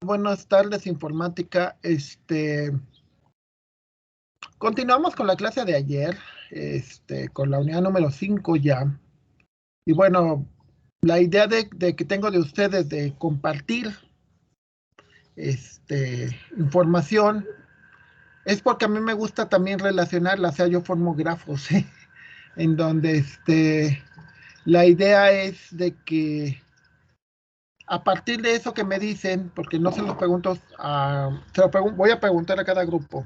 buenas tardes, informática. Continuamos con la clase de ayer, con la unidad número 5 ya. Y bueno, la idea de que tengo de ustedes de compartir información es porque a mí me gusta también relacionarla, o sea, yo formo grafos, ¿sí? En donde la idea es de que a partir de eso que me dicen, porque no se los pregunto, voy a preguntar a cada grupo.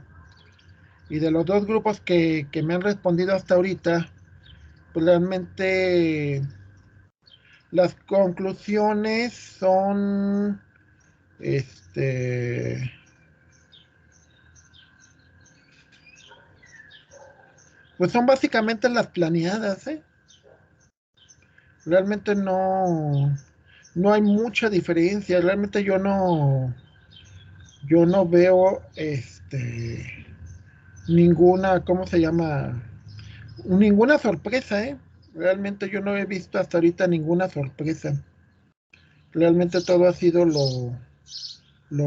Y de los dos grupos que me han respondido hasta ahorita, pues realmente las conclusiones son, pues son básicamente las planeadas, ¿eh? Realmente no hay mucha diferencia. Realmente yo no veo, ninguna, ¿cómo se llama? Ninguna sorpresa, ¿eh? Realmente yo no he visto hasta ahorita ninguna sorpresa. Realmente todo ha sido lo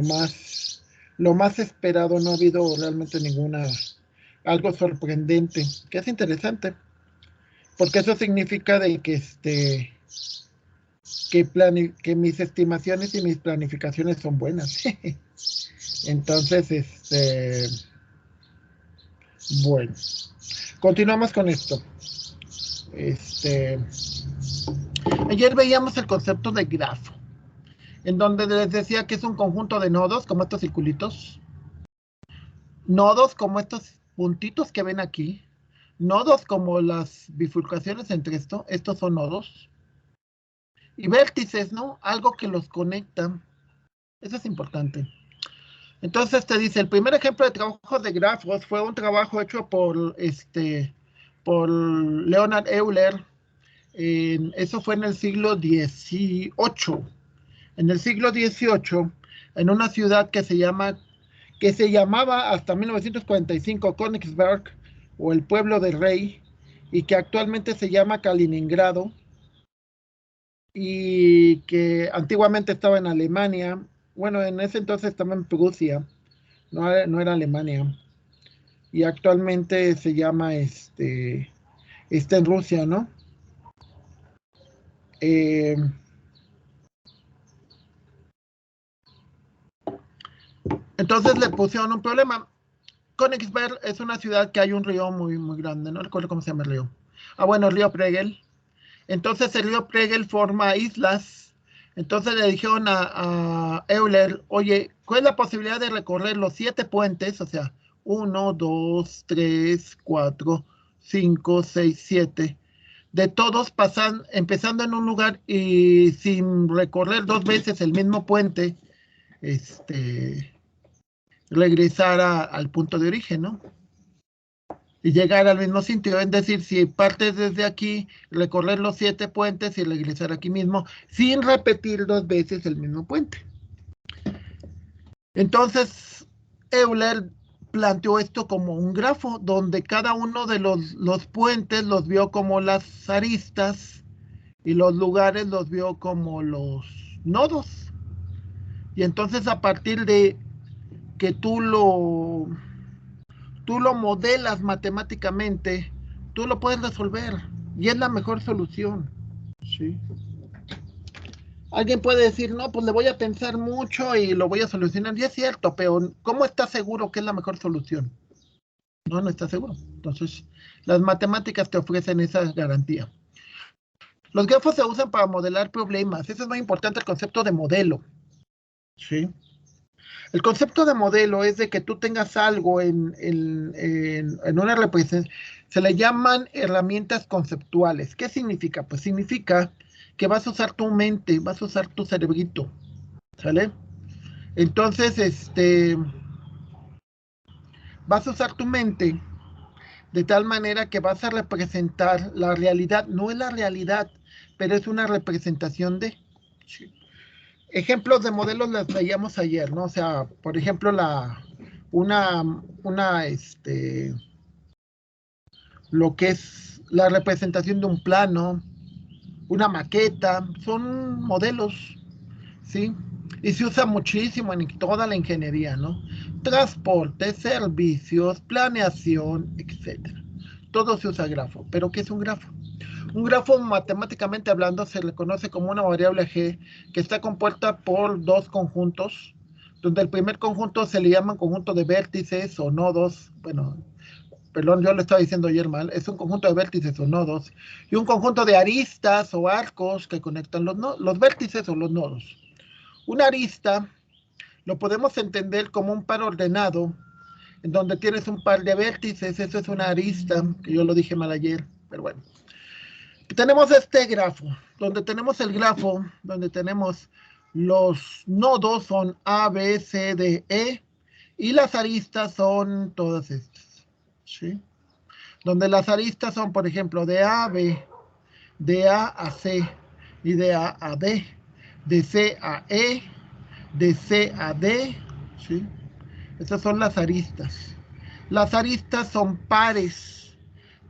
más esperado, no ha habido realmente algo sorprendente, que es interesante, porque eso significa de que mis estimaciones y mis planificaciones son buenas. Entonces, bueno, continuamos con esto. Ayer veíamos el concepto de grafo, en donde les decía que es un conjunto de nodos, como estos circulitos, nodos como estos puntitos que ven aquí, nodos como las bifurcaciones entre estos son nodos, y vértices, ¿no? Algo que los conecta. Eso es importante. Entonces te dice, el primer ejemplo de trabajo de grafos fue un trabajo hecho por Leonhard Euler. Eso fue en el siglo XVIII. En el siglo XVIII, en una ciudad que se llamaba hasta 1945 Königsberg, o el pueblo del rey, y que actualmente se llama Kaliningrado, y que antiguamente estaba en Alemania. Bueno, en ese entonces estaba en Prusia, no era Alemania, y actualmente se llama, está en Rusia, ¿no? Entonces le pusieron un problema. Königsberg es una ciudad que hay un río muy, muy grande, no recuerdo cómo se llama el río. Bueno, el río Pregel. Entonces el río Pregel forma islas. Entonces le dijeron a Euler, oye, ¿cuál es la posibilidad de recorrer los 7 puentes? O sea, 1, 2, 3, 4, 5, 6, 7. De todos pasan, empezando en un lugar y sin recorrer 2 veces el mismo puente, regresar al punto de origen, ¿no? Y llegar al mismo sitio, es decir, si partes desde aquí, recorrer los 7 puentes y regresar aquí mismo, sin repetir 2 veces el mismo puente. Entonces, Euler planteó esto como un grafo, donde cada uno de los puentes los vio como las aristas y los lugares los vio como los nodos. Y entonces a partir de que tú lo modelas matemáticamente, tú lo puedes resolver y es la mejor solución. ¿Sí? Alguien puede decir, no, pues le voy a pensar mucho y lo voy a solucionar. Y es cierto, pero ¿cómo estás seguro que es la mejor solución? No estás seguro. Entonces, las matemáticas te ofrecen esa garantía. Los grafos se usan para modelar problemas. Eso es muy importante, el concepto de modelo. ¿Sí? El concepto de modelo es de que tú tengas algo en una representación. Se le llaman herramientas conceptuales. ¿Qué significa? Pues significa que vas a usar tu mente, vas a usar tu cerebrito. ¿Sale? Entonces, vas a usar tu mente de tal manera que vas a representar la realidad. No es la realidad, pero es una representación de. Sí. Ejemplos de modelos las veíamos ayer, ¿no? O sea, por ejemplo, lo que es la representación de un plano, una maqueta, son modelos, ¿sí? Y se usa muchísimo en toda la ingeniería, ¿no? Transporte, servicios, planeación, etcétera. Todo se usa grafo. ¿Pero qué es un grafo? Un grafo, matemáticamente hablando, se le conoce como una variable G que está compuesta por dos conjuntos, donde el primer conjunto se le llama conjunto de vértices o nodos. Bueno, perdón, yo lo estaba diciendo ayer mal. Es un conjunto de vértices o nodos y un conjunto de aristas o arcos que conectan los vértices o los nodos. Una arista lo podemos entender como un par ordenado en donde tienes un par de vértices. Eso es una arista, que yo lo dije mal ayer, pero bueno. Tenemos este grafo, donde tenemos el grafo, donde tenemos los nodos son A, B, C, D, E, y las aristas son todas estas, ¿sí? Donde las aristas son, por ejemplo, de A a B, de A a C, y de A a D, de C a E, de C a D, ¿sí? Esas son las aristas. Las aristas son pares,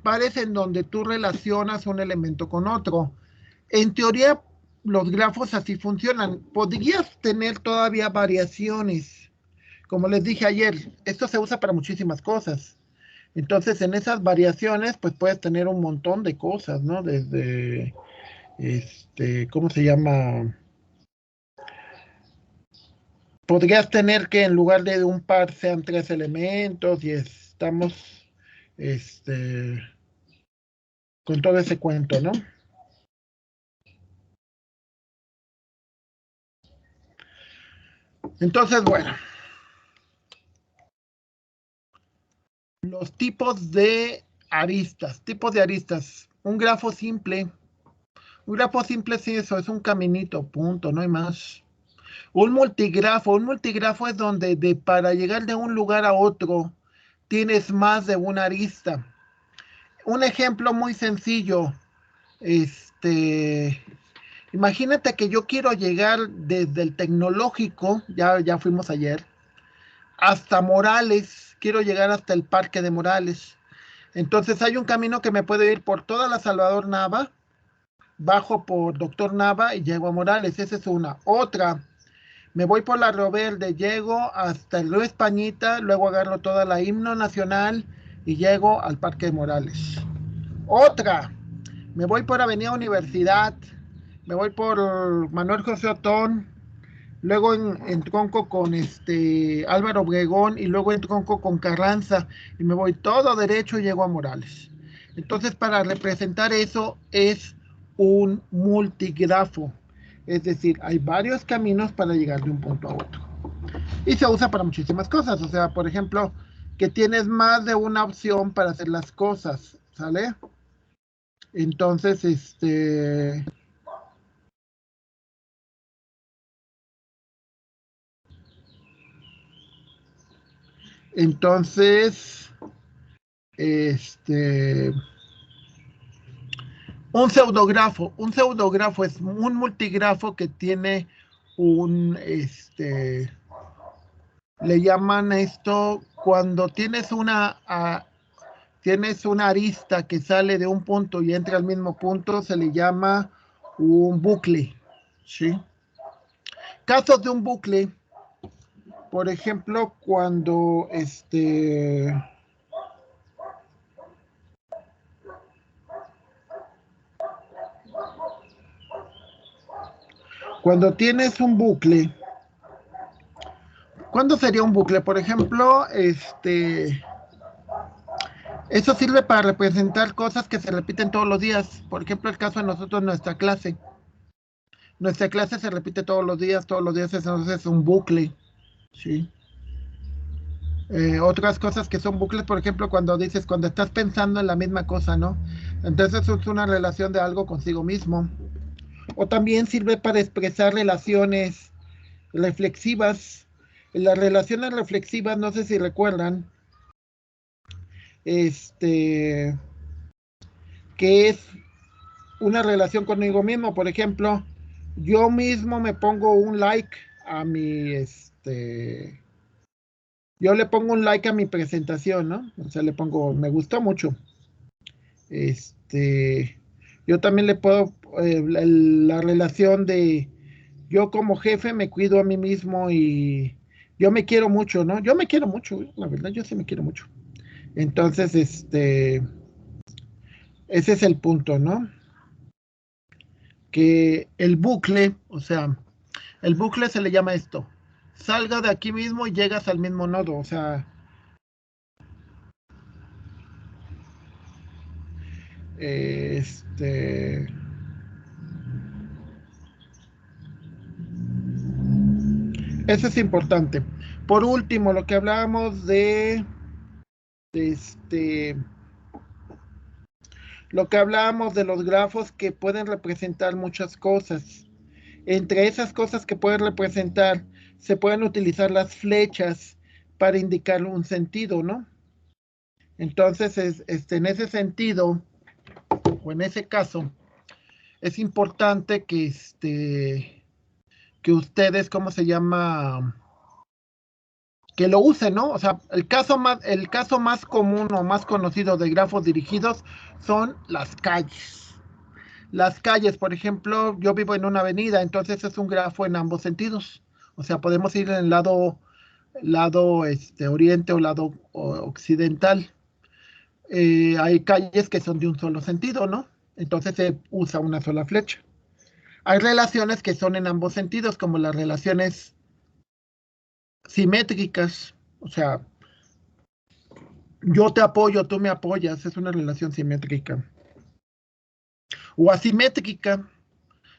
pares en donde tú relacionas un elemento con otro. En teoría, los grafos así funcionan. Podrías tener todavía variaciones. Como les dije ayer, esto se usa para muchísimas cosas. Entonces, en esas variaciones, pues puedes tener un montón de cosas, ¿no? Desde, ¿cómo se llama? Podrías tener que en lugar de un par sean tres elementos y estamos, este, con todo ese cuento, ¿no? Entonces, bueno, los tipos de aristas, Un grafo simple. Un grafo simple sí, eso es un caminito, punto, no hay más. Un multigrafo es donde para llegar de un lugar a otro tienes más de una arista. Un ejemplo muy sencillo, imagínate que yo quiero llegar desde el tecnológico, ya fuimos ayer, hasta Morales, quiero llegar hasta el Parque de Morales. Entonces hay un camino que me puede ir por toda la Salvador Nava, bajo por Doctor Nava y llego a Morales, esa es una. Otra, me voy por la Río Verde, llego hasta el Río Españita, luego agarro toda la Himno Nacional y llego al Parque de Morales. Otra, me voy por Avenida Universidad, me voy por Manuel José Otón, luego en tronco con Álvaro Obregón y luego en tronco con Carranza y me voy todo derecho y llego a Morales. Entonces, para representar eso es un multigrafo. Es decir, hay varios caminos para llegar de un punto a otro. Y se usa para muchísimas cosas. O sea, por ejemplo, que tienes más de una opción para hacer las cosas, ¿sale? Entonces, entonces, este, un pseudografo es un multigrafo que tiene le llaman esto cuando tienes una arista que sale de un punto y entra al mismo punto, se le llama un bucle, ¿sí? Casos de un bucle, por ejemplo, cuando tienes un bucle, ¿cuándo sería un bucle? Por ejemplo, eso sirve para representar cosas que se repiten todos los días. Por ejemplo, el caso de nosotros, nuestra clase. Nuestra clase se repite todos los días, entonces es un bucle, ¿sí? Otras cosas que son bucles, por ejemplo, cuando estás pensando en la misma cosa, ¿no? Entonces es una relación de algo consigo mismo. O también sirve para expresar relaciones reflexivas. Las relaciones reflexivas, no sé si recuerdan, este, que es una relación conmigo mismo. Por ejemplo, yo mismo me pongo un like a yo le pongo un like a mi presentación, ¿no? O sea, le pongo, me gustó mucho. Este, yo también le puedo, la relación de yo como jefe me cuido a mí mismo y yo me quiero mucho, ¿no? Yo me quiero mucho, la verdad, yo sí me quiero mucho. Entonces, ese es el punto, ¿no? Que el bucle, o sea, el bucle se le llama esto. Salga de aquí mismo y llegas al mismo nodo, o sea, este, eso es importante. Por último, lo que hablábamos de lo que hablábamos de los grafos que pueden representar muchas cosas. Entre esas cosas que pueden representar, se pueden utilizar las flechas para indicar un sentido, ¿no? Entonces, en ese sentido, o en ese caso, es importante que ustedes, ¿cómo se llama? Que lo usen, ¿no? O sea, el caso más común o más conocido de grafos dirigidos son las calles. Las calles, por ejemplo, yo vivo en una avenida, entonces es un grafo en ambos sentidos. O sea, podemos ir en el lado oriente o lado occidental. Hay calles que son de un solo sentido, ¿no? Entonces se usa una sola flecha. Hay relaciones que son en ambos sentidos, como las relaciones simétricas. O sea, yo te apoyo, tú me apoyas, es una relación simétrica. O asimétrica,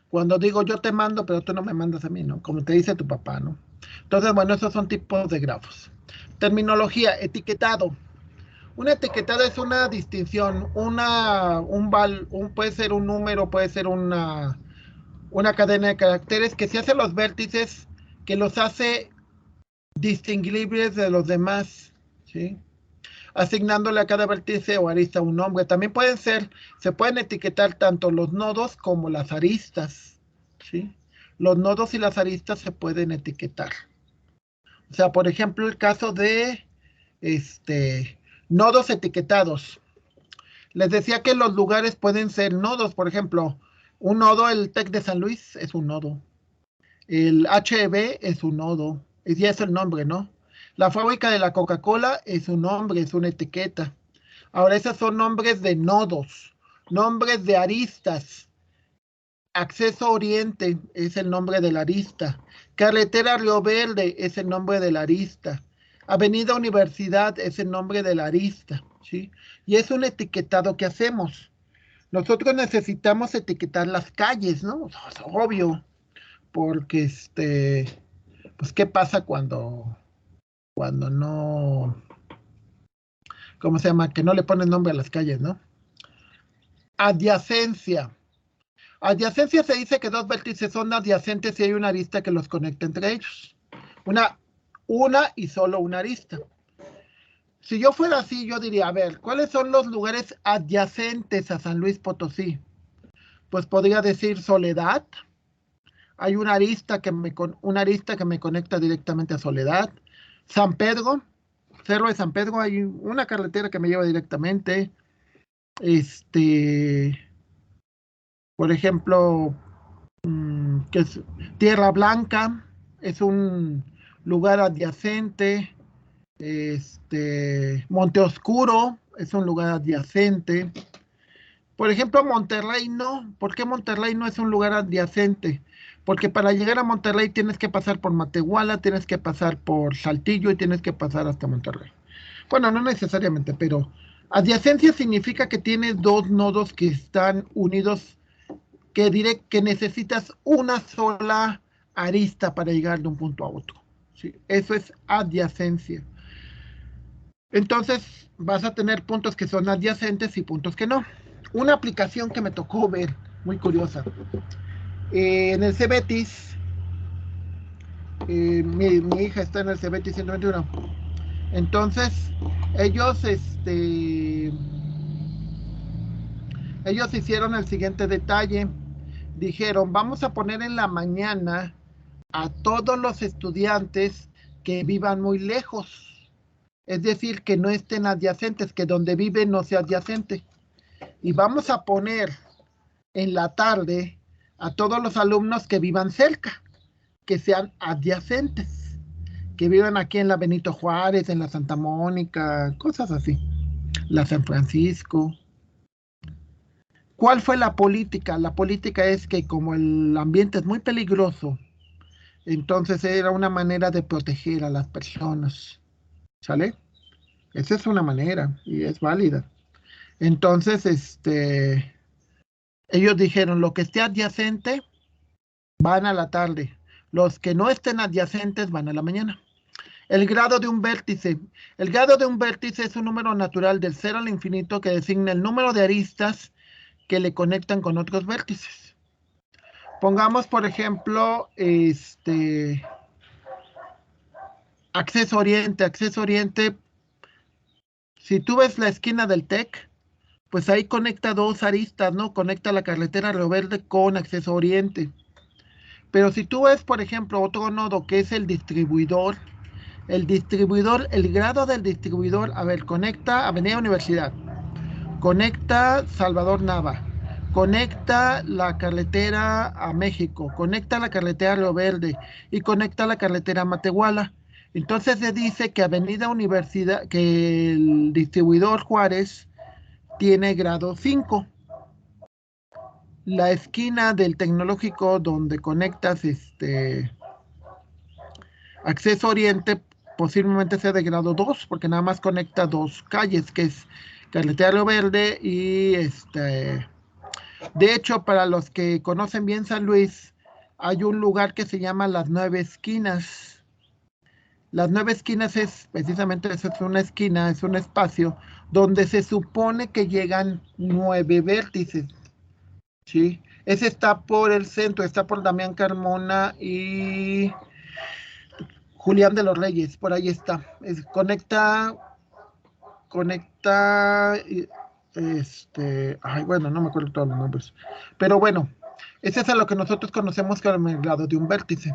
cuando digo yo te mando, pero tú no me mandas a mí, ¿no? Como te dice tu papá, ¿no? Entonces, bueno, esos son tipos de grafos. Terminología, etiquetado. Un etiquetado es una distinción, puede ser un número, puede ser una cadena de caracteres que se hace los vértices, que los hace distinguibles de los demás, ¿sí? Asignándole a cada vértice o arista un nombre. También se pueden etiquetar tanto los nodos como las aristas, ¿sí? Los nodos y las aristas se pueden etiquetar. O sea, por ejemplo, el caso de nodos etiquetados. Les decía que los lugares pueden ser nodos, por ejemplo, un nodo, el TEC de San Luis es un nodo. El HEB es un nodo, ya es el nombre, ¿no? La fábrica de la Coca-Cola es un nombre, es una etiqueta. Ahora, esos son nombres de nodos, nombres de aristas. Acceso Oriente es el nombre de la arista. Carretera Río Verde es el nombre de la arista. Avenida Universidad es el nombre de la arista, ¿sí? Y es un etiquetado que hacemos. Nosotros necesitamos etiquetar las calles, ¿no? Es obvio, porque pues, ¿qué pasa cuando no, ¿cómo se llama? Que no le ponen nombre a las calles, ¿no? Adyacencia. Adyacencia se dice que dos vértices son adyacentes si hay una arista que los conecta entre ellos. Una y solo una arista. Si yo fuera así, yo diría, a ver, ¿cuáles son los lugares adyacentes a San Luis Potosí? Pues podría decir Soledad. Hay una arista que me conecta directamente a Soledad. San Pedro, Cerro de San Pedro, hay una carretera que me lleva directamente. Por ejemplo, que es Tierra Blanca, es un lugar adyacente. Monte Oscuro es un lugar adyacente. Por ejemplo, Monterrey no. ¿Por qué Monterrey no es un lugar adyacente? Porque para llegar a Monterrey tienes que pasar por Matehuala, tienes que pasar por Saltillo y tienes que pasar hasta Monterrey. Bueno, no necesariamente, pero adyacencia significa que tienes dos nodos que están unidos, que necesitas una sola arista para llegar de un punto a otro. ¿Sí? Eso es adyacencia. Entonces, vas a tener puntos que son adyacentes y puntos que no. Una aplicación que me tocó ver, muy curiosa. En el Cebetis, mi hija está en el Cebetis 121. Entonces, ellos, ellos hicieron el siguiente detalle. Dijeron, vamos a poner en la mañana a todos los estudiantes que vivan muy lejos. Es decir, que no estén adyacentes, que donde viven no sea adyacente. Y vamos a poner en la tarde a todos los alumnos que vivan cerca. que sean adyacentes, que vivan aquí en la Benito Juárez, en la Santa Mónica, cosas así, la San Francisco. ¿Cuál fue la política? La política es que como el ambiente es muy peligroso, entonces era una manera de proteger a las personas, ¿sale? Esa es una manera y es válida. Entonces, ellos dijeron, lo que esté adyacente van a la tarde, los que no estén adyacentes van a la mañana. El grado de un vértice. El grado de un vértice es un número natural del cero al infinito que designa el número de aristas que le conectan con otros vértices. Pongamos, por ejemplo, acceso oriente. Acceso oriente, si tú ves la esquina del TEC, pues ahí conecta dos aristas, ¿no? Conecta la carretera Río Verde con acceso oriente. Pero si tú ves, por ejemplo, otro nodo que es el distribuidor, el grado del distribuidor, a ver, conecta Avenida Universidad, conecta Salvador Nava, conecta la carretera a México, conecta la carretera Río Verde y conecta la carretera Matehuala. Entonces se dice que Avenida Universidad, que el distribuidor Juárez tiene grado 5. La esquina del tecnológico donde conectas acceso oriente posiblemente sea de grado 2 porque nada más conecta dos calles, que es carretera Río Verde y de hecho, para los que conocen bien San Luis, hay un lugar que se llama Las Nueve Esquinas. Las Nueve Esquinas es precisamente eso, es una esquina, es un espacio donde se supone que llegan 9 vértices, ¿sí? Ese está por el centro, está por Damián Carmona y Julián de los Reyes, por ahí está. Conecta, ay, bueno, no me acuerdo todos los nombres. Pero bueno, ese es a lo que nosotros conocemos como el grado de un vértice.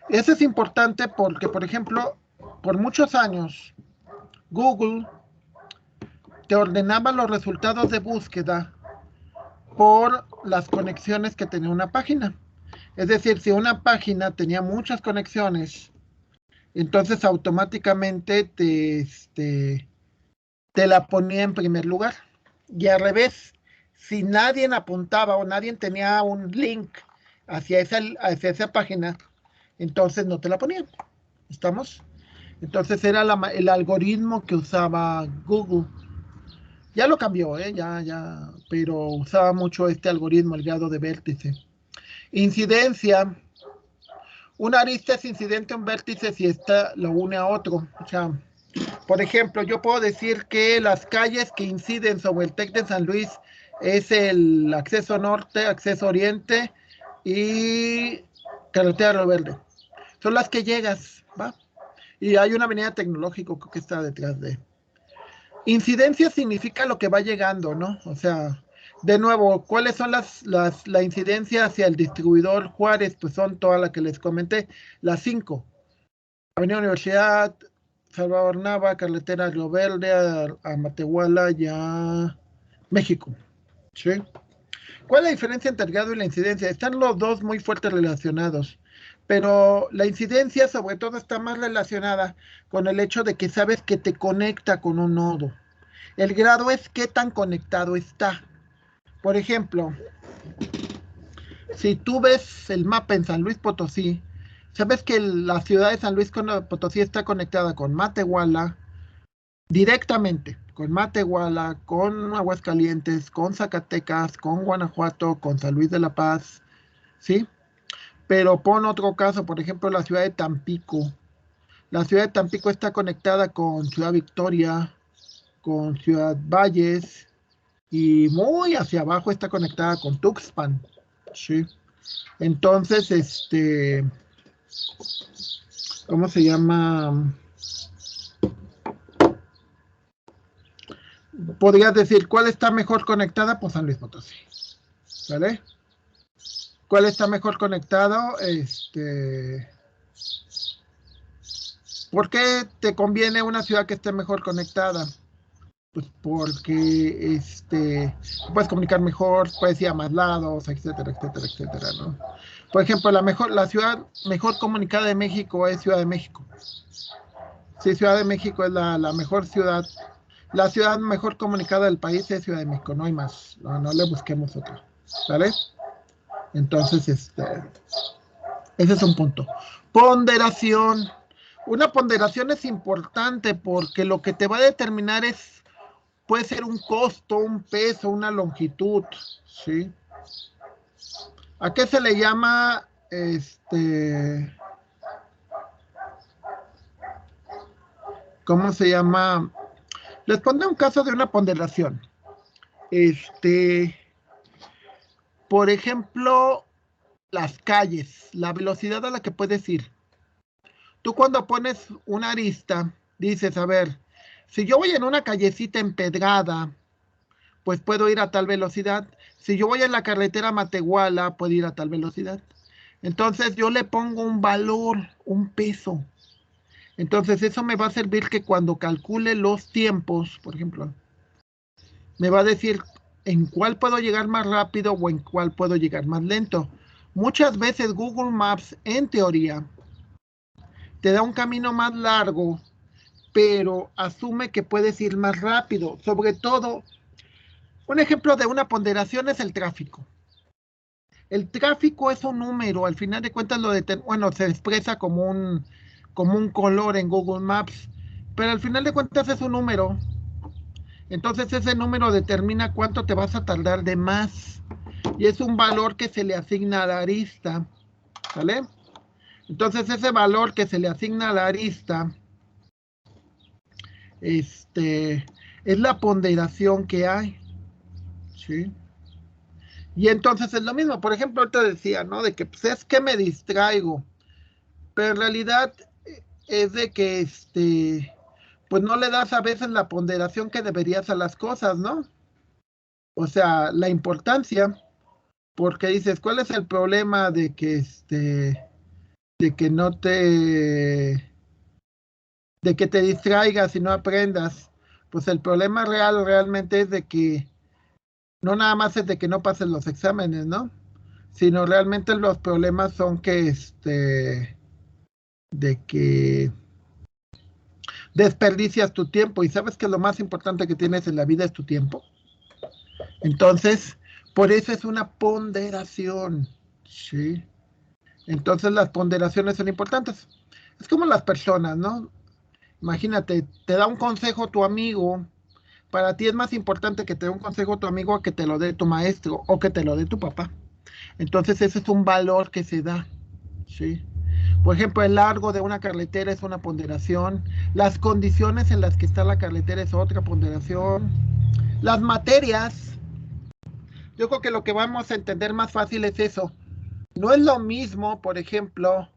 Eso es importante porque, por ejemplo, por muchos años, Google te ordenaba los resultados de búsqueda por las conexiones que tenía una página. Es decir, si una página tenía muchas conexiones, entonces automáticamente te la ponía en primer lugar. Y al revés, si nadie apuntaba o nadie tenía un link hacia esa página, entonces no te la ponían. ¿Estamos? Entonces era el algoritmo que usaba Google. Ya lo cambió, ya, pero usaba mucho este algoritmo, el grado de vértice. Incidencia. Una arista es incidente a un vértice si esta lo une a otro. O sea, por ejemplo, yo puedo decir que las calles que inciden sobre el TEC de San Luis es el acceso norte, acceso oriente y carretera Río Verde. Son las que llegas, ¿va? Y hay una avenida tecnológica que está detrás de. Incidencia significa lo que va llegando, ¿no? O sea, de nuevo, ¿cuáles son la incidencia hacia el distribuidor Juárez? Pues son todas las que les comenté, las 5. Avenida Universidad, Salvador Nava, carretera Río Verde, a Matehuala y a México. ¿Sí? ¿Cuál es la diferencia entre el grado y la incidencia? Están los dos muy fuertes relacionados, pero la incidencia sobre todo está más relacionada con el hecho de que sabes que te conecta con un nodo. El grado es qué tan conectado está. Por ejemplo, si tú ves el mapa en San Luis Potosí, sabes que la ciudad de San Luis Potosí está conectada con Matehuala directamente, con Matehuala, con Aguascalientes, con Zacatecas, con Guanajuato, con San Luis de la Paz, ¿sí? Pero pon otro caso, por ejemplo, la ciudad de Tampico. La ciudad de Tampico está conectada con Ciudad Victoria, con Ciudad Valles y muy hacia abajo está conectada con Tuxpan, ¿sí? Entonces, ¿cómo se llama? Podrías decir, ¿cuál está mejor conectada? Pues San Luis Potosí, ¿vale? ¿Cuál está mejor conectado? ¿Por qué te conviene una ciudad que esté mejor conectada? Pues porque puedes comunicar mejor, puedes ir a más lados, etcétera, etcétera, etcétera, ¿no? Por ejemplo, la ciudad mejor comunicada de México es Ciudad de México. Sí, Ciudad de México es la mejor ciudad. La ciudad mejor comunicada del país es Ciudad de México, no hay más. No le busquemos otra. ¿Vale? Entonces, ese es un punto. Ponderación. Una ponderación es importante porque lo que te va a determinar puede ser un costo, un peso, una longitud, ¿sí? ¿A qué se le llama, cómo se llama? Les pondré un caso de una ponderación. Por ejemplo, las calles, la velocidad a la que puedes ir. Tú cuando pones una arista, dices, a ver, si yo voy en una callecita empedrada, pues puedo ir a tal velocidad. Si yo voy en la carretera Matehuala, puedo ir a tal velocidad. Entonces yo le pongo un valor, un peso. Entonces eso me va a servir que cuando calcule los tiempos, por ejemplo, me va a decir en cuál puedo llegar más rápido o en cuál puedo llegar más lento. Muchas veces Google Maps, en teoría, te da un camino más largo, pero asume que puedes ir más rápido. Sobre todo, un ejemplo de una ponderación es el tráfico. El tráfico es un número, al final de cuentas se expresa como un color en Google Maps, pero al final de cuentas es un número. Entonces ese número determina cuánto te vas a tardar de más. Y es un valor que se le asigna a la arista. ¿Vale? Entonces ese valor que se le asigna a la arista es la ponderación que hay. ¿Sí? Y entonces es lo mismo. Por ejemplo, ahorita decía, ¿no? De que pues, es que me distraigo. Pero en realidad es de que pues no le das a veces la ponderación que deberías a las cosas, ¿no? O sea, la importancia, porque dices, ¿cuál es el problema de que no de que te distraigas y no aprendas? Pues el problema realmente es de que no nada más es de que no pases los exámenes, ¿no? Sino realmente los problemas son que de que desperdicias tu tiempo y sabes que lo más importante que tienes en la vida es tu tiempo. Entonces, por eso es una ponderación, ¿sí? Entonces las ponderaciones son importantes. Es como las personas, ¿no? Imagínate, te da un consejo tu amigo, para ti es más importante que te dé un consejo tu amigo a que te lo dé tu maestro o que te lo dé tu papá. Entonces ese es un valor que se da, ¿sí? Por ejemplo, el largo de una carretera es una ponderación. Las condiciones en las que está la carretera es otra ponderación. Las materias, yo creo que lo que vamos a entender más fácil es eso. No es lo mismo, por ejemplo,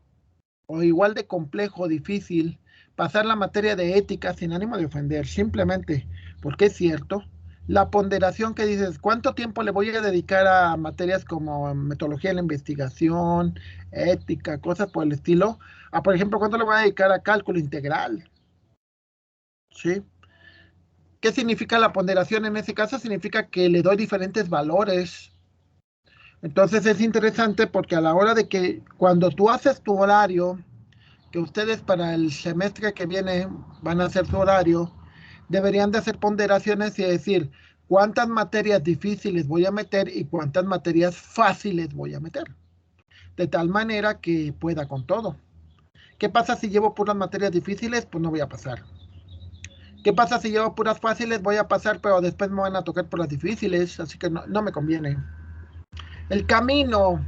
o igual de complejo o difícil, pasar la materia de ética sin ánimo de ofender, simplemente porque es cierto. La ponderación que dices, ¿cuánto tiempo le voy a dedicar a materias como metodología de la investigación, ética, cosas por el estilo? Por ejemplo, ¿cuánto le voy a dedicar a cálculo integral? ¿Sí? ¿Qué significa la ponderación en ese caso? Significa que le doy diferentes valores. Entonces es interesante porque a la hora de que cuando tú haces tu horario, que ustedes para el semestre que viene van a hacer su horario, deberían de hacer ponderaciones y decir cuántas materias difíciles voy a meter y cuántas materias fáciles voy a meter. De tal manera que pueda con todo. ¿Qué pasa si llevo puras materias difíciles? Pues no voy a pasar. ¿Qué pasa si llevo puras fáciles? Voy a pasar, pero después me van a tocar por las difíciles, así que no me conviene. El camino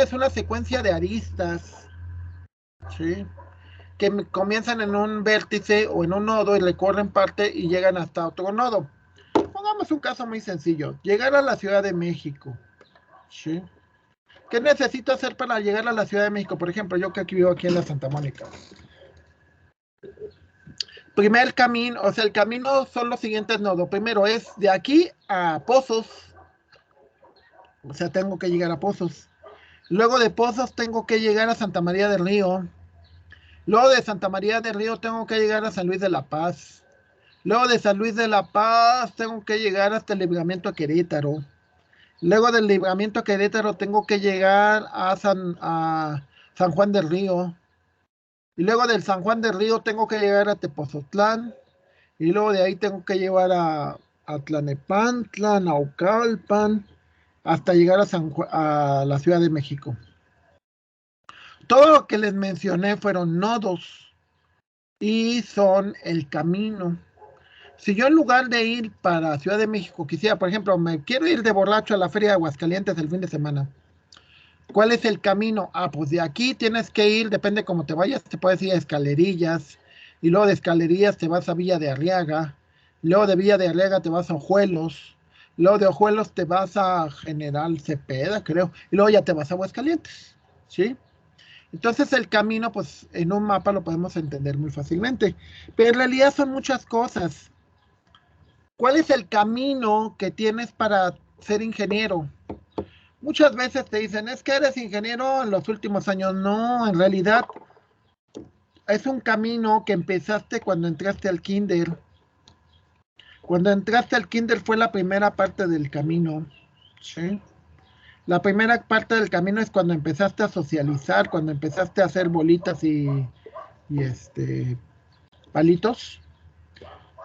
es una secuencia de aristas, ¿sí? Que comienzan en un vértice o en un nodo y recorren parte y llegan hasta otro nodo. Pongamos un caso muy sencillo. Llegar a la Ciudad de México, ¿sí? ¿Qué necesito hacer para llegar a la Ciudad de México? Por ejemplo, yo que aquí vivo aquí en la Santa Mónica. Primer camino, o sea, el camino son los siguientes nodos. Primero es de aquí a Pozos, o sea, tengo que llegar a Pozos. Luego de Pozos tengo que llegar a Santa María del Río. Luego de Santa María del Río tengo que llegar a San Luis de la Paz. Luego de San Luis de la Paz tengo que llegar hasta el libramiento a Querétaro. Luego del Libramiento Querétaro tengo que llegar a San Juan del Río. Y luego del San Juan del Río tengo que llegar a Tepozotlán. Y luego de ahí tengo que llevar a Tlanepantla, Naucalpan, hasta llegar a la Ciudad de México. Todo lo que les mencioné fueron nodos y son el camino. Si yo en lugar de ir para Ciudad de México quisiera, por ejemplo, me quiero ir de borracho a la Feria de Aguascalientes el fin de semana. ¿Cuál es el camino? Ah, pues de aquí tienes que ir, depende cómo te vayas, te puedes ir a Escalerillas, y luego de Escalerillas te vas a Villa de Arriaga, luego de Villa de Arriaga te vas a Ojuelos, luego de Ojuelos te vas a General Cepeda, creo, y luego ya te vas a Aguascalientes, ¿sí? Entonces el camino, pues en un mapa lo podemos entender muy fácilmente, pero en realidad son muchas cosas. ¿Cuál es el camino que tienes para ser ingeniero? Muchas veces te dicen, es que eres ingeniero en los últimos años. No, en realidad es un camino que empezaste cuando entraste al kinder. Cuando entraste al kinder fue la primera parte del camino, ¿sí? La primera parte del camino es cuando empezaste a socializar, cuando empezaste a hacer bolitas y palitos.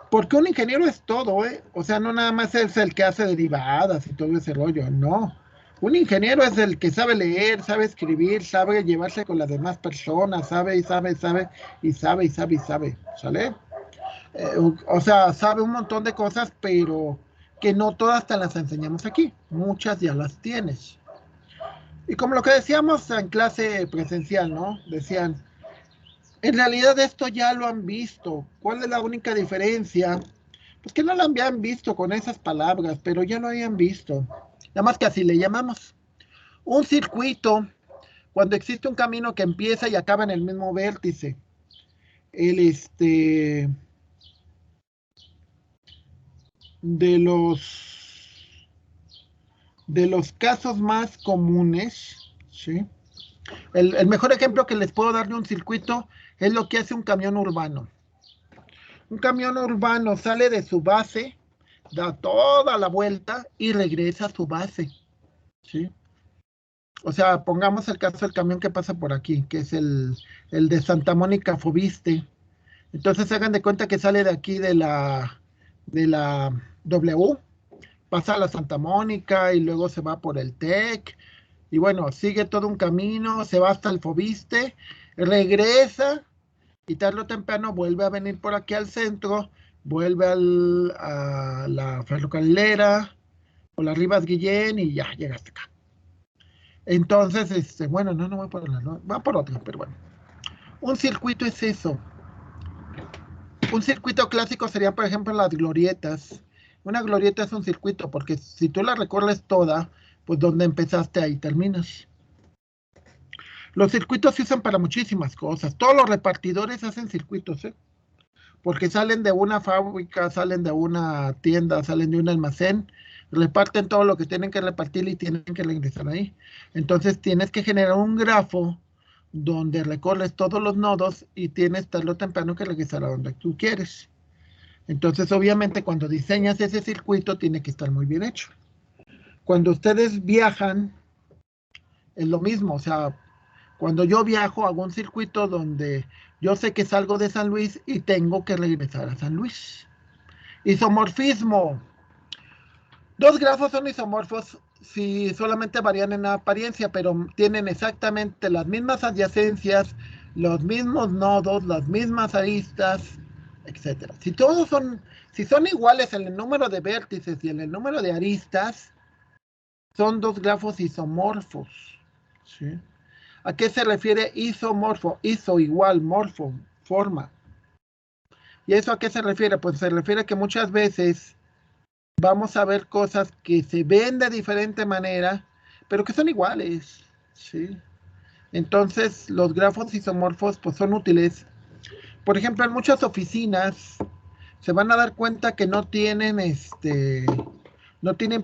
Porque un ingeniero es todo, ¿eh? O sea, no nada más es el que hace derivadas y todo ese rollo, no. Un ingeniero es el que sabe leer, sabe escribir, sabe llevarse con las demás personas, sabe y sabe, sabe y sabe y sabe y sabe, ¿sale? O sea, sabe un montón de cosas, pero que no todas te las enseñamos aquí. Muchas ya las tienes. Y como lo que decíamos en clase presencial, ¿no? Decían, en realidad esto ya lo han visto. ¿Cuál es la única diferencia? Pues que no lo habían visto con esas palabras, pero ya lo habían visto. Nada más que así le llamamos. Un circuito, cuando existe un camino que empieza y acaba en el mismo vértice. El de los casos más comunes, ¿sí? El mejor ejemplo que les puedo dar de un circuito es lo que hace un camión urbano. Un camión urbano sale de su base, da toda la vuelta y regresa a su base, ¿sí? O sea, pongamos el caso del camión que pasa por aquí, que es el de Santa Mónica Fobiste. Entonces hagan de cuenta que sale de aquí de la W, pasa a la Santa Mónica y luego se va por el TEC. Y bueno, sigue todo un camino, se va hasta el Fobiste, regresa y tarde o temprano vuelve a venir por aquí al centro, vuelve a la ferrocarrilera o la Rivas Guillén y ya llega hasta acá. Entonces, bueno, no va por una, no, va por otra, pero bueno. Un circuito es eso. Un circuito clásico sería, por ejemplo, las glorietas. Una glorieta es un circuito, porque si tú la recorres toda, pues donde empezaste ahí terminas. Los circuitos se usan para muchísimas cosas. Todos los repartidores hacen circuitos, ¿eh? Porque salen de una fábrica, salen de una tienda, salen de un almacén, reparten todo lo que tienen que repartir y tienen que regresar ahí. Entonces tienes que generar un grafo donde recorres todos los nodos y tienes tarde o temprano que regresar a donde tú quieres. Entonces, obviamente, cuando diseñas ese circuito, tiene que estar muy bien hecho. Cuando ustedes viajan, es lo mismo. O sea, cuando yo viajo, hago un circuito donde yo sé que salgo de San Luis y tengo que regresar a San Luis. Isomorfismo. Dos grafos son isomorfos si solamente varían en apariencia, pero tienen exactamente las mismas adyacencias, los mismos nodos, las mismas aristas, etcétera. Si son iguales en el número de vértices y en el número de aristas, son dos grafos isomorfos, ¿sí? ¿A qué se refiere isomorfo? Iso igual, morfo, forma. ¿Y eso a qué se refiere? Pues se refiere a que muchas veces vamos a ver cosas que se ven de diferente manera, pero que son iguales, ¿sí? Entonces, los grafos isomorfos pues, son útiles. Por ejemplo, en muchas oficinas se van a dar cuenta que no tienen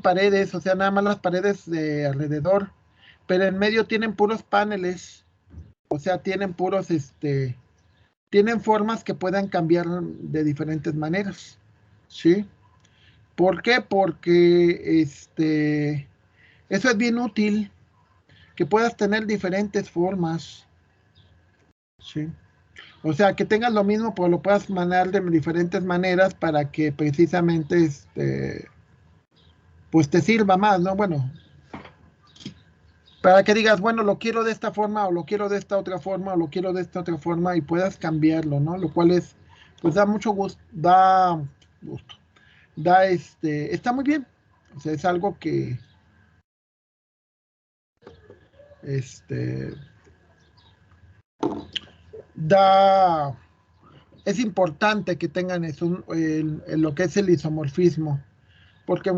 paredes, o sea, nada más las paredes de alrededor, pero en medio tienen puros paneles, o sea, tienen formas que puedan cambiar de diferentes maneras, ¿sí? ¿Por qué? Porque Eso es bien útil, que puedas tener diferentes formas. ¿Sí? O sea, que tengas lo mismo, pues lo puedas mandar de diferentes maneras para que precisamente pues te sirva más, ¿no? Bueno, para que digas, bueno, lo quiero de esta forma, o lo quiero de esta otra forma, o lo quiero de esta otra forma, y puedas cambiarlo, ¿no? Lo cual es, pues da mucho gusto, está muy bien. O sea, es algo que, este, da, es importante que tengan eso, lo que es el isomorfismo, porque, se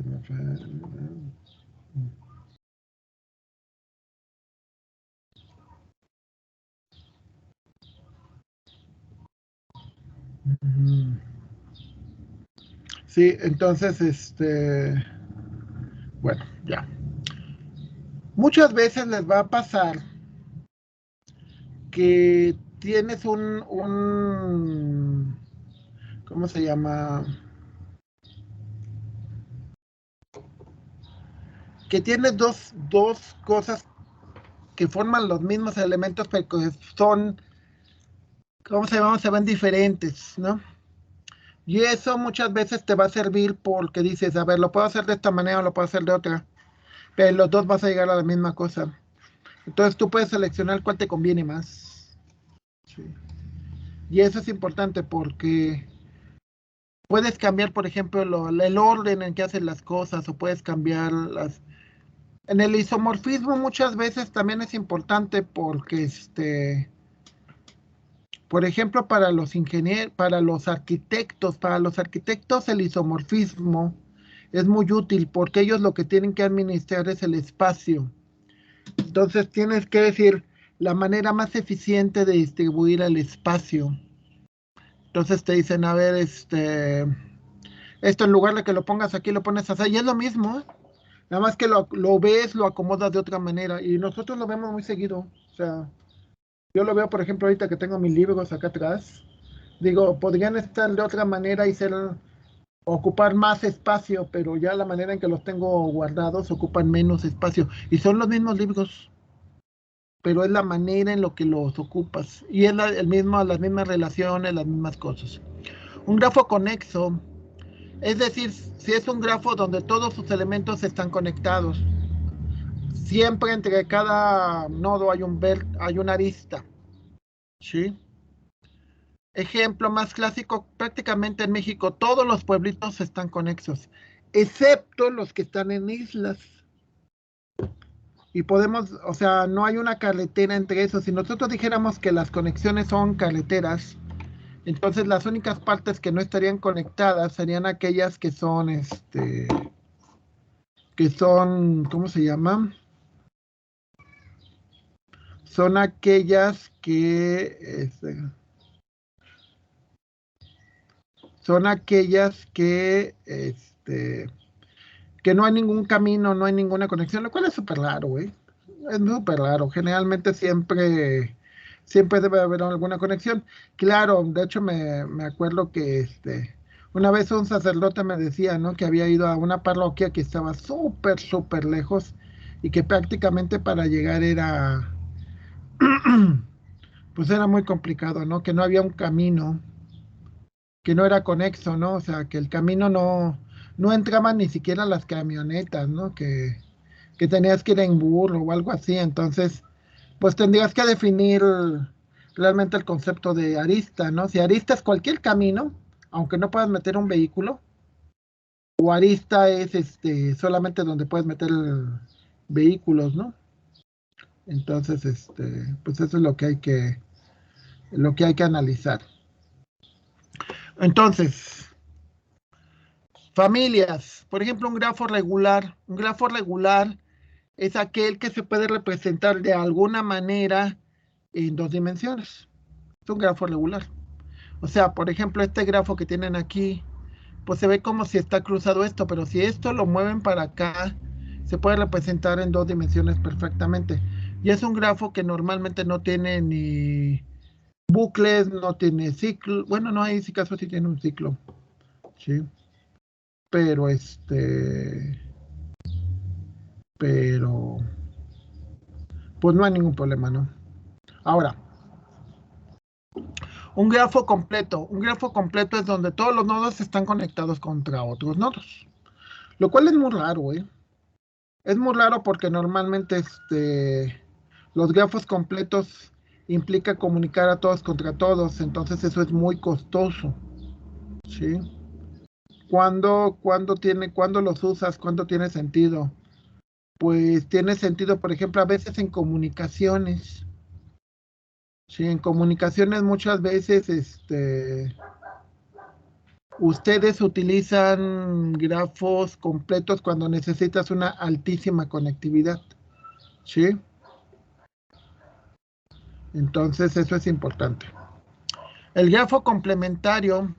me fue, sí, entonces, bueno, ya. Muchas veces les va a pasar que tienes ¿cómo se llama? Que tienes dos cosas que forman los mismos elementos, pero que son, ¿cómo se llama? Se ven diferentes, ¿no? Y eso muchas veces te va a servir porque dices, a ver, lo puedo hacer de esta manera o lo puedo hacer de otra, pero los dos vas a llegar a la misma cosa. Entonces tú puedes seleccionar cuál te conviene más. Sí. Y eso es importante porque puedes cambiar, por ejemplo, el orden en que hacen las cosas o puedes cambiar las... En el isomorfismo muchas veces también es importante porque, por ejemplo, para los ingenieros, para los arquitectos el isomorfismo es muy útil porque ellos lo que tienen que administrar es el espacio. Entonces tienes que decir la manera más eficiente de distribuir el espacio. Entonces te dicen, a ver, esto en lugar de que lo pongas aquí, lo pones así, y es lo mismo, ¿eh? Nada más que lo ves, lo acomodas de otra manera, y nosotros lo vemos muy seguido. O sea, yo lo veo, por ejemplo, ahorita que tengo mis libros acá atrás, digo, podrían estar de otra manera y ocupar más espacio, pero ya la manera en que los tengo guardados ocupan menos espacio, y son los mismos libros, pero es la manera en lo que los ocupas, y es las mismas relaciones, las mismas cosas. Un grafo conexo. Es decir, si es un grafo donde todos sus elementos están conectados, siempre entre cada nodo hay una arista. ¿Sí? Ejemplo más clásico, prácticamente en México todos los pueblitos están conexos, excepto los que están en islas. Y podemos, o sea, no hay una carretera entre esos. Si nosotros dijéramos que las conexiones son carreteras, entonces las únicas partes que no estarían conectadas serían aquellas que son, ¿cómo se llaman? Son aquellas que no hay ningún camino, no hay ninguna conexión, lo cual es súper raro, güey. Es súper raro. Generalmente siempre debe haber alguna conexión. Claro, de hecho me acuerdo que una vez un sacerdote me decía, ¿no? Que había ido a una parroquia que estaba súper, súper lejos y que prácticamente para llegar pues era muy complicado, ¿no? Que no había un camino, que no era conexo, ¿no? O sea, que el camino no entraban ni siquiera las camionetas, ¿no? Que tenías que ir en burro o algo así. Entonces, pues tendrías que definir realmente el concepto de arista, ¿no? Si arista es cualquier camino, aunque no puedas meter un vehículo, o arista es solamente donde puedes meter vehículos, ¿no? Entonces, pues eso es lo que hay que analizar. Entonces, familias, por ejemplo, un grafo regular. Un grafo regular es aquel que se puede representar de alguna manera en dos dimensiones. Es un grafo regular. O sea, por ejemplo, este grafo que tienen aquí, pues se ve como si está cruzado esto, pero si esto lo mueven para acá, se puede representar en dos dimensiones perfectamente. Y es un grafo que normalmente no tiene ni bucles, no tiene ciclo. Bueno, no, hay si caso sí tiene un ciclo. Sí. Pero pero pues no hay ningún problema, ¿no? Ahora, un grafo completo es donde todos los nodos están conectados contra otros nodos, lo cual es muy raro, ¿eh? Es muy raro porque normalmente los grafos completos implica comunicar a todos contra todos, entonces eso es muy costoso, ¿sí? ¿Cuándo los usas? ¿Cuándo tiene sentido? Pues tiene sentido, por ejemplo, a veces en comunicaciones. Sí, en comunicaciones muchas veces ustedes utilizan grafos completos cuando necesitas una altísima conectividad. ¿Sí? Entonces eso es importante. El grafo complementario,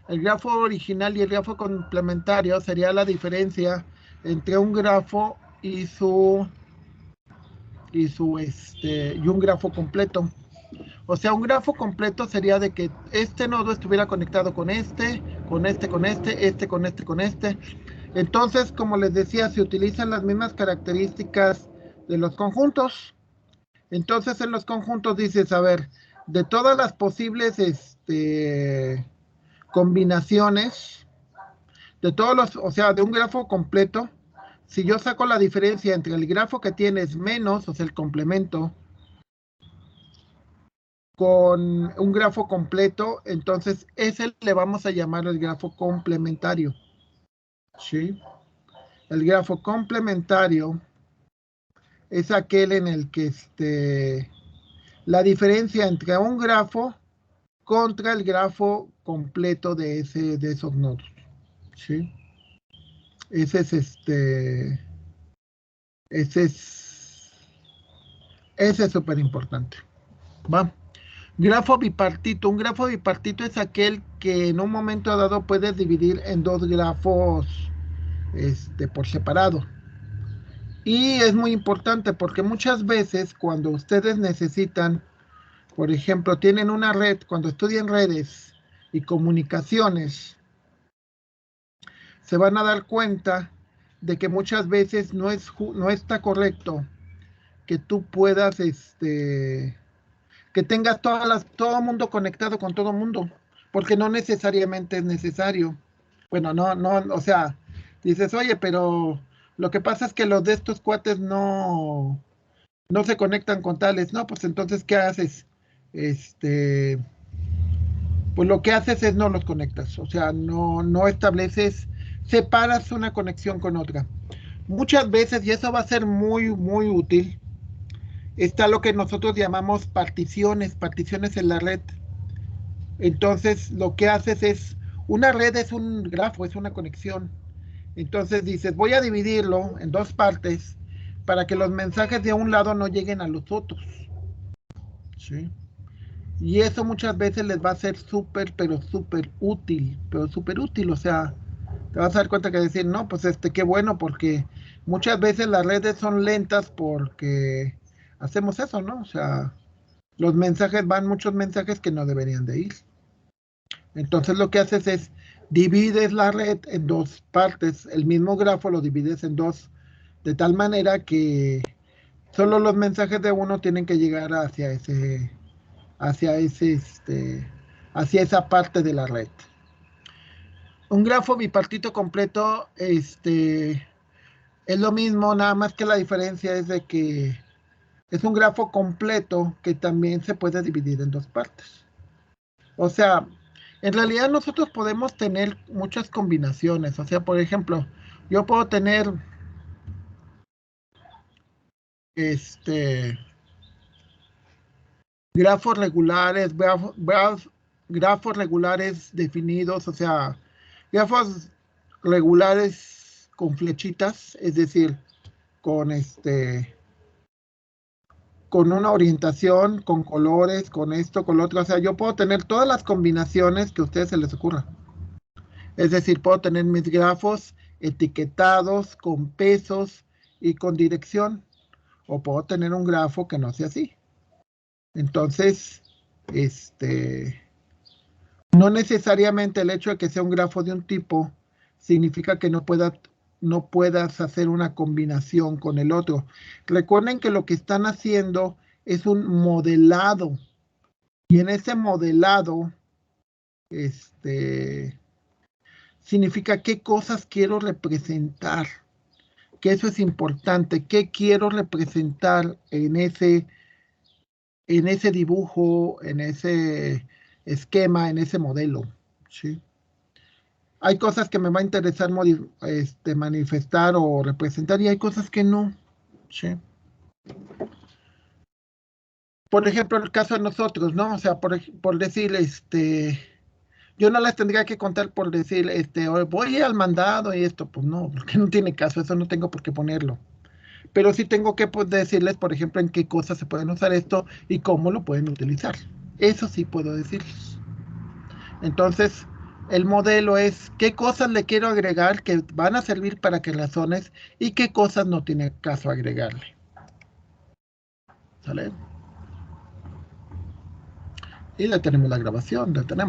el grafo original y el grafo complementario sería la diferencia entre un grafo y un grafo completo. O sea, un grafo completo sería de que este nodo estuviera conectado con este, con este, con este con este, con este. Entonces, como les decía, se utilizan las mismas características de los conjuntos. Entonces, en los conjuntos dices, a ver, de todas las posibles combinaciones, de todos los, o sea, de un grafo completo, si yo saco la diferencia entre el grafo que tienes menos, o sea, el complemento, con un grafo completo, entonces ese le vamos a llamar el grafo complementario. ¿Sí? El grafo complementario es aquel en el que la diferencia entre un grafo contra el grafo completo de esos nodos. ¿Sí? Ese es ese es ese es súper importante. ¿Va? Grafo bipartito. Un grafo bipartito es aquel que en un momento dado puedes dividir en dos grafos por separado. Y es muy importante porque muchas veces cuando ustedes necesitan, por ejemplo, tienen una red, cuando estudian redes y comunicaciones, se van a dar cuenta de que muchas veces no está correcto que tú puedas, que tengas todo el mundo conectado con todo el mundo, porque no necesariamente es necesario. Bueno, no, o sea, dices, oye, pero lo que pasa es que los de estos cuates no se conectan con tales, no, pues entonces, ¿qué haces? Este, pues lo que haces es no los conectas, o sea, no estableces, separas una conexión con otra. Muchas veces, y eso va a ser muy, muy útil, está lo que nosotros llamamos particiones en la red. Entonces, lo que haces es, una red es un grafo, es una conexión. Entonces dices, voy a dividirlo en dos partes para que los mensajes de un lado no lleguen a los otros. ¿Sí? Y eso muchas veces les va a ser súper, pero súper útil. O sea, te vas a dar cuenta que decir, no, pues qué bueno, porque muchas veces las redes son lentas porque hacemos eso, ¿no? O sea, muchos mensajes que no deberían de ir. Entonces lo que haces es divides la red en dos partes, el mismo grafo lo divides en dos, de tal manera que solo los mensajes de uno tienen que llegar hacia ese, hacia esa parte de la red. Un grafo bipartito completo, es lo mismo, nada más que la diferencia es de que es un grafo completo que también se puede dividir en dos partes. O sea, en realidad nosotros podemos tener muchas combinaciones. O sea, por ejemplo, yo puedo tener este grafos regulares definidos, o sea, grafos regulares con flechitas, es decir, con con una orientación, con colores, con esto, con lo otro. O sea, yo puedo tener todas las combinaciones que a ustedes se les ocurra. Es decir, puedo tener mis grafos etiquetados con pesos y con dirección. o puedo tener un grafo que no sea así. Entonces, no necesariamente el hecho de que sea un grafo de un tipo significa que no puedas hacer una combinación con el otro. Recuerden que lo que están haciendo es un modelado. Y en ese modelado, significa qué cosas quiero representar. Que eso es importante. ¿Qué quiero representar en ese dibujo, en ese esquema, en ese modelo? ¿Sí? Hay cosas que me va a interesar manifestar o representar y hay cosas que no. ¿Sí? Por ejemplo, el caso de nosotros, ¿no? O sea, por decir, yo no les tendría que contar por decir, voy al mandado y esto, pues no, porque no tiene caso, eso no tengo por qué ponerlo. Pero sí tengo que pues, decirles, por ejemplo, en qué cosas se pueden usar esto y cómo lo pueden utilizar. Eso sí puedo decirles. Entonces, el modelo es qué cosas le quiero agregar que van a servir para que razones y qué cosas no tiene caso agregarle. ¿Sale? Y detenemos la grabación, detenemos.